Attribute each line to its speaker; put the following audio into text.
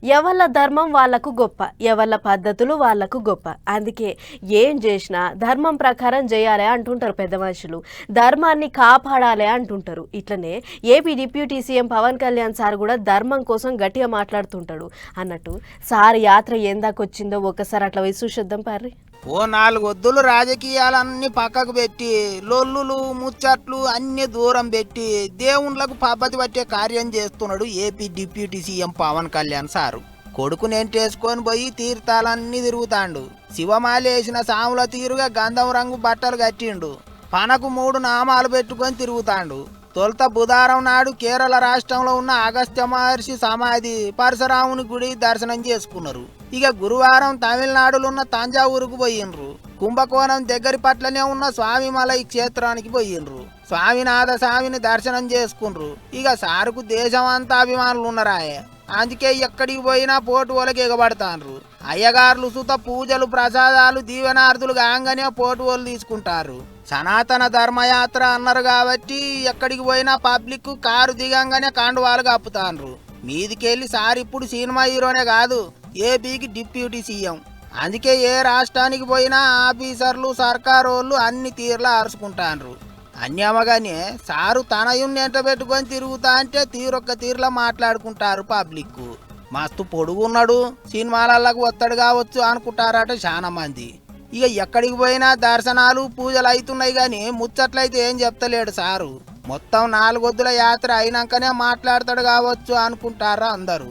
Speaker 1: ఎవళ్ళ ధర్మం వాళ్ళకు గొప్ప, ఎవళ్ళ పద్ధతులు వాళ్ళకు గొప్ప. అందుకే ఏం చేసినా ధర్మం ప్రకారం చేయాలి అంటుంటారు పెద్ద మనుషులు. ధర్మాన్ని కాపాడాలి అంటుంటారు. ఇట్లనే AP deputy CM Pawan Kalyan sir కూడా ధర్మం కోసం గట్టిగా మాట్లాడుతుంటాడు అన్నట్టు. సార్ యాత్ర ఎందాకొచ్చిందో ఒకసారి అట్లా పోయి చూసేద్దాం పార్రి.
Speaker 2: ఓ 4 వద్దులు రాజకీయాలన్నీ పక్కకు పెట్టి లొల్లులు ముచ్చట్లు అన్ని దూరం పెట్టి దేవుళ్ళకు పద్ధతి పట్టే కార్యం చేస్తున్నాడు AP deputy CM Pawan Kalyan sir. కొడుకు నెంటేసుకొని పోయి తీర్థాలన్నీ తిరుగుతాండు. శివమాలేసిన సాముల తీరుగా గంధం రంగు బట్టలు కట్టిండు. పనకు 3 నామాలు పెట్టుకొని తిరుగుతాండు. తొలుత బుధవారం నాడు కేరళ రాష్ట్రంలో ఉన్న అగస్త్య మహర్షి సమాధి పరశురాముని గుడి దర్శనం చేసుకున్నారు. ఇక గురువారం తమిళనాడులో ఉన్న తంజావూరుకు పోయిండ్రు. కుంభకోణం దగ్గరి పట్లనే ఉన్న స్వామిమలై క్షేత్రానికి పోయిండ్రు. స్వామినాథ స్వామిని దర్శనం చేసుకుండ్రు. ఇక సారుకు దేశం అంతా అభిమానులు ఉన్నారాయే. అందుకే ఎక్కడికి పోయినా పోటు వాళ్ళకి ఎగబడతాండ్రు. అయ్యగారులు సుత పూజలు ప్రసాదాలు దీవెనార్థులు కాగానే పోటు వాళ్ళు తీసుకుంటారు. సనాతన ధర్మయాత్ర అన్నారు కాబట్టి ఎక్కడికి పోయినా పబ్లిక్ కారు దిగంగానే కండువాలు కప్పుతాండ్రు. మీదికెళ్ళి సార్ ఇప్పుడు సినిమా హీరోనే కాదు, ఏపీకి డిప్యూటీ సీఎం. అందుకే ఏ రాష్ట్రానికి పోయినా ఆఫీసర్లు సర్కారోళ్ళు అన్ని తీర్లా అరుచుకుంటాండ్రు. అన్యమగానే సారు తనయుని ఎంట పెట్టుకొని తిరుగుతా అంటే తీరొక్క తీరులా మాట్లాడుకుంటారు పబ్లిక్. మస్తు పొడుగున్నాడు, సినిమాలకు ఒత్తడు కావచ్చు అనుకుంటారట చాలా మంది. ఇక ఎక్కడికి పోయినా దర్శనాలు పూజలు అవుతున్నాయి కానీ ముచ్చట్లయితే ఏం చెప్తలేడు సారు. మొత్తం 4 వద్దుల యాత్ర అయినాకనే మాట్లాడతాడు కావచ్చు అనుకుంటారా అందరూ.